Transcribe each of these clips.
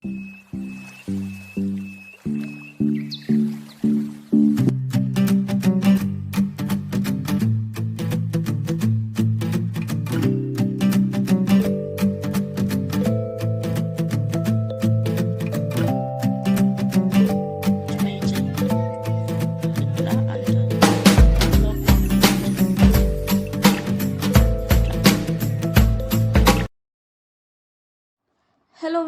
Hello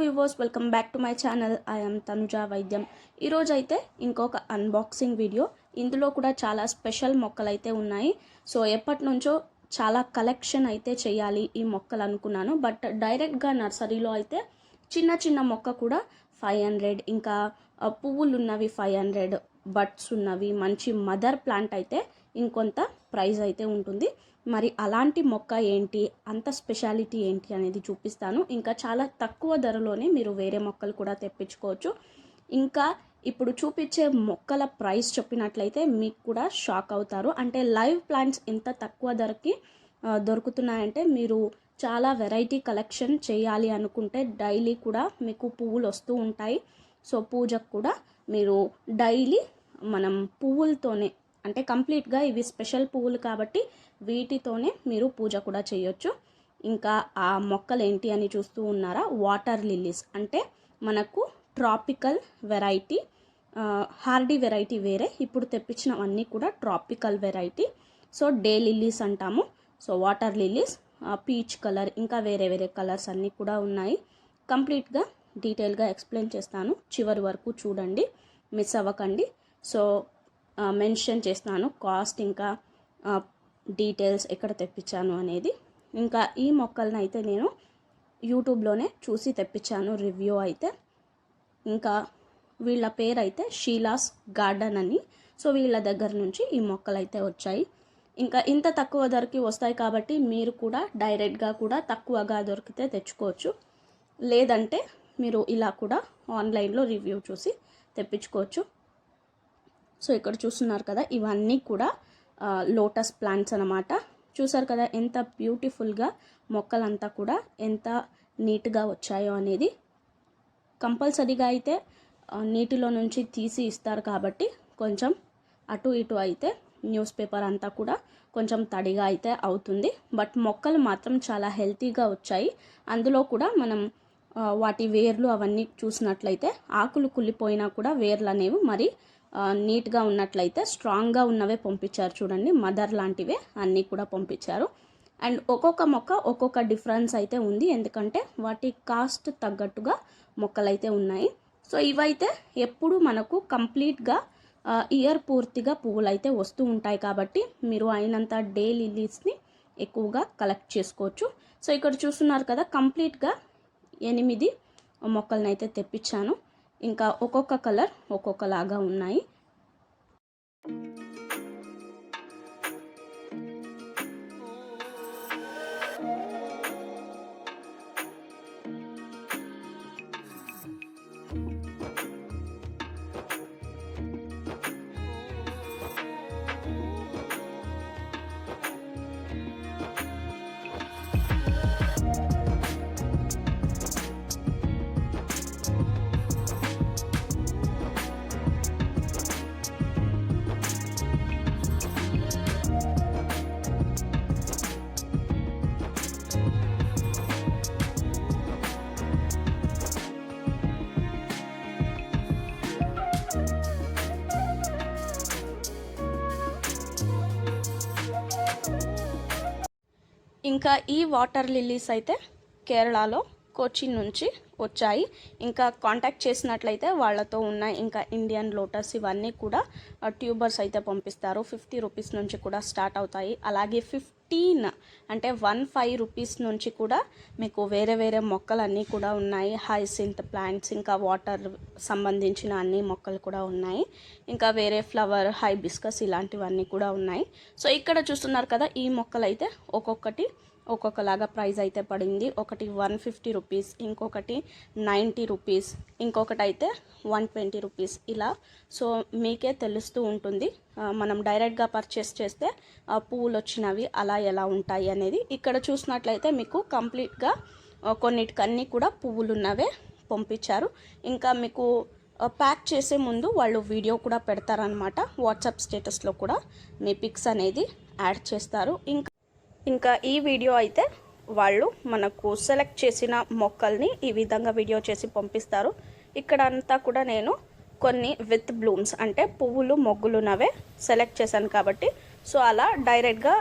viewers, welcome back to my channel. I am Tanuja వైద్యం. ఈరోజు అయితే ఇంకొక అన్బాక్సింగ్ వీడియో. ఇందులో కూడా చాలా స్పెషల్ మొక్కలు అయితే ఉన్నాయి. సో ఎప్పటి నుంచో చాలా కలెక్షన్ అయితే చేయాలి ఈ మొక్కలు అనుకున్నాను. బట్ డైరెక్ట్గా నర్సరీలో అయితే చిన్న చిన్న మొక్క కూడా 500, ఇంకా పువ్వులు ఉన్నవి 500, బడ్స్ ఉన్నవి, మంచి మదర్ ప్లాంట్ అయితే ఇంకొంత ప్రైస్ అయితే ఉంటుంది. మరి అలాంటి మొక్క ఏంటి, అంత స్పెషాలిటీ ఏంటి అనేది చూపిస్తాను. ఇంకా చాలా తక్కువ ధరలోనే మీరు వేరే మొక్కలు కూడా తెప్పించుకోవచ్చు. ఇంకా ఇప్పుడు చూపించే మొక్కల ప్రైస్ చెప్పినట్లయితే మీకు కూడా షాక్ అవుతారు. అంటే లైవ్ ప్లాంట్స్ ఇంత తక్కువ ధరకి దొరుకుతున్నాయంటే మీరు చాలా వెరైటీ కలెక్షన్ చేయాలి అనుకుంటే డైలీ కూడా మీకు పువ్వులు వస్తూ ఉంటాయి. సో పూజకు కూడా మీరు డైలీ మనం పువ్వులతోనే, అంటే కంప్లీట్గా ఇవి స్పెషల్ పువ్వులు కాబట్టి వీటితోనే మీరు పూజ కూడా చేయొచ్చు. ఇంకా ఆ మొక్కలు ఏంటి అని చూస్తూ ఉన్నారా, వాటర్ లిల్లీస్. అంటే మనకు ట్రాపికల్ వెరైటీ, హార్డీ వెరైటీ వేరే, ఇప్పుడు తెప్పించినవన్నీ కూడా tropical variety. So day lilies అంటాము. So water lilies, peach colour, ఇంకా వేరే వేరే కలర్స్ అన్నీ కూడా ఉన్నాయి. కంప్లీట్గా డీటెయిల్గా ఎక్స్ప్లెయిన్ చేస్తాను, చివరి వరకు చూడండి, మిస్ అవ్వకండి. సో మెన్షన్ చేస్తాను కాస్ట్, ఇంకా డీటెయిల్స్ ఎక్కడ తెప్పించాను అనేది. ఇంకా ఈ మొక్కలను అయితే నేను యూట్యూబ్లోనే చూసి తెప్పించాను రివ్యూ అయితే. ఇంకా వీళ్ళ పేరు అయితే షీలాస్ గార్డెన్ అని. సో వీళ్ళ దగ్గర నుంచి ఈ మొక్కలు అయితే వచ్చాయి. ఇంకా ఇంత తక్కువ ధరకి వస్తాయి కాబట్టి మీరు కూడా డైరెక్ట్గా కూడా తక్కువగా దొరికితే తెచ్చుకోవచ్చు. లేదంటే మీరు ఇలా కూడా ఆన్లైన్లో రివ్యూ చూసి తెప్పించుకోవచ్చు. సో ఇక్కడ చూస్తున్నారు కదా, ఇవన్నీ కూడా లోటస్ ప్లాంట్స్ అన్నమాట. చూసారు కదా ఎంత బ్యూటిఫుల్గా మొక్కలంతా కూడా ఎంత నీట్గా వచ్చాయో అనేది. కంపల్సరీగా అయితే నీటిలో నుంచి తీసి ఇస్తారు కాబట్టి కొంచెం అటు ఇటు అయితే న్యూస్ పేపర్ అంతా కూడా కొంచెం తడిగా అయితే అవుతుంది. బట్ మొక్కలు మాత్రం చాలా హెల్తీగా వచ్చాయి. అందులో కూడా మనం వాటి వేర్లు అవన్నీ చూసినట్లయితే ఆకులు కుళ్ళిపోయినా కూడా వేర్లు అనేవి మరి నీట్గా ఉన్నట్లయితే స్ట్రాంగ్గా ఉన్నవే పంపించారు. చూడండి, మదర్ లాంటివే అన్నీ కూడా పంపించారు. అండ్ ఒక్కొక్క మొక్క ఒక్కొక్క డిఫరెన్స్ అయితే ఉంది, ఎందుకంటే వాటి కాస్ట్ తగ్గట్టుగా మొక్కలు అయితే ఉన్నాయి. సో ఇవైతే ఎప్పుడు మనకు కంప్లీట్గా ఇయర్ పూర్తిగా పువ్వులు అయితే వస్తూ ఉంటాయి కాబట్టి మీరు అయినంత డే లిల్లీస్ని ఎక్కువగా కలెక్ట్ చేసుకోవచ్చు. సో ఇక్కడ చూస్తున్నారు కదా, కంప్లీట్గా 8 మొక్కలను అయితే తెప్పించాను. ఇంకా ఒక్కొక్క కలర్ ఒక్కొక్కలాగా ఉన్నాయి. ఇంకా ఈ వాటర్ లిల్లీస్ అయితే కేరళలో కోచిన్ నుంచి వచ్చాయి. ఇంకా కాంటాక్ట్ చేసినట్లయితే వాళ్ళతో ఉన్నాయి. ఇంకా ఇండియన్ లోటస్ ఇవన్నీ కూడా ట్యూబర్స్ అయితే పంపిస్తారు. 50 రూపీస్ నుంచి కూడా స్టార్ట్ అవుతాయి. అలాగే 15 అంటే 15 రూపీస్ నుంచి కూడా మీకు వేరే వేరే మొక్కలన్నీ కూడా ఉన్నాయి. హైసింత్ ప్లాంట్స్, ఇంకా వాటర్ సంబంధించిన అన్ని మొక్కలు కూడా ఉన్నాయి. ఇంకా వేరే ఫ్లవర్, హైబిస్కస్ ఇలాంటివన్నీ కూడా ఉన్నాయి. సో ఇక్కడ చూస్తున్నారు కదా, ఈ మొక్కలు అయితే ఒక్కొక్కలాగా ప్రైస్ అయితే పడింది. ఒకటి 150 రూపీస్, ఇంకొకటి 90 రూపీస్, ఇంకొకటి అయితే 120 రూపీస్ ఇలా. సో మీకే తెలుస్తూ ఉంటుంది, మనం డైరెక్ట్గా పర్చేస్ చేస్తే పువ్వులు వచ్చినవి అలా ఎలా ఉంటాయి అనేది. ఇక్కడ చూసినట్లయితే మీకు కంప్లీట్గా కొన్నిటికన్నీ కూడా పువ్వులు ఉన్నవే పంపించారు. ఇంకా మీకు ప్యాక్ చేసే ముందు వాళ్ళు వీడియో కూడా పెడతారనమాట. వాట్సాప్ స్టేటస్లో కూడా మీ పిక్స్ అనేది యాడ్ చేస్తారు. ఇంకా ఈ వీడియో అయితే వాళ్ళు మనకు సెలెక్ట్ చేసిన మొక్కల్ని ఈ విధంగా వీడియో చేసి పంపిస్తారు. ఇక్కడ అంతా కూడా నేను కొన్ని విత్ బ్లూమ్స్ అంటే పువ్వులు మొగ్గులున్నవే సెలెక్ట్ చేశాను కాబట్టి సో అలా డైరెక్ట్గా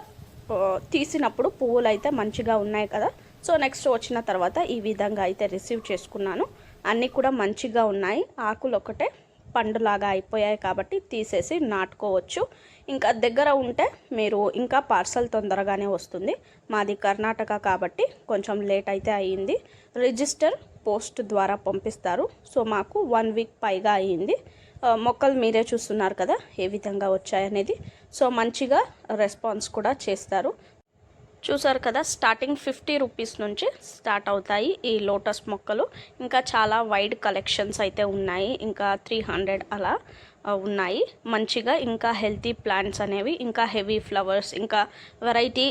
తీసినప్పుడు పువ్వులు అయితే మంచిగా ఉన్నాయి కదా. సో నెక్స్ట్ వచ్చిన తర్వాత ఈ విధంగా అయితే రిసీవ్ చేసుకున్నాను. అన్నీ కూడా మంచిగా ఉన్నాయి. ఆకులు ఒకటే పండులాగా అయిపోయాయి కాబట్టి తీసేసి నాటుకోవచ్చు. ఇంకా దగ్గర ఉంటే మీరు ఇంకా పార్సల్ తొందరగానే వస్తుంది. మాది కర్ణాటక కాబట్టి కొంచెం లేట్ అయితే అయ్యింది. రిజిస్టర్ పోస్ట్ ద్వారా పంపిస్తారు. సో మాకు 1 వీక్ పైగా అయ్యింది. మొక్కలు మీరే చూస్తున్నారు కదా ఏ విధంగా వచ్చాయనేది. సో మంచిగా రెస్పాన్స్ కూడా చేస్తారు. చూసారు కదా, స్టార్టింగ్ 50 రూపీస్ నుంచి స్టార్ట్ అవుతాయి ఈ లోటస్ మొక్కలు. ఇంకా చాలా వైడ్ కలెక్షన్స్ అయితే ఉన్నాయి. ఇంకా 300 అలా ఉన్నాయి మంచిగా. ఇంకా హెల్తీ ప్లాంట్స్ అనేవి, ఇంకా హెవీ ఫ్లవర్స్, ఇంకా వెరైటీ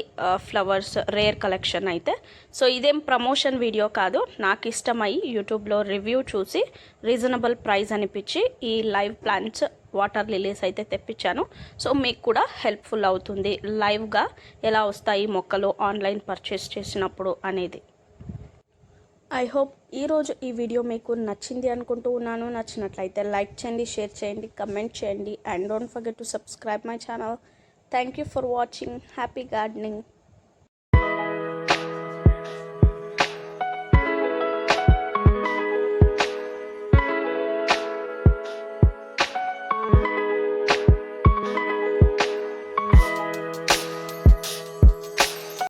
ఫ్లవర్స్ రేర్ కలెక్షన్ అయితే. సో ఇదేం ప్రమోషన్ వీడియో కాదు, నాకు ఇష్టమయ్యి యూట్యూబ్లో రివ్యూ చూసి రీజనబుల్ ప్రైస్ అనిపించి ఈ లైవ్ ప్లాంట్స్ వాటర్ లిలీస్ అయితే తెప్పించాను. సో మీకు కూడా హెల్ప్ఫుల్ అవుతుంది లైవ్గా ఎలా వస్తాయి మొక్కలు ఆన్లైన్ పర్చేస్ చేసినప్పుడు అనేది. ఐ హోప్ ఈరోజు ఈ వీడియో మీకు నచ్చింది అనుకుంటూ ఉన్నాను. నచ్చినట్లయితే లైక్ చేయండి, షేర్ చేయండి, కమెంట్ చేయండి and don't forget to subscribe my channel. Thank you for watching. Happy gardening.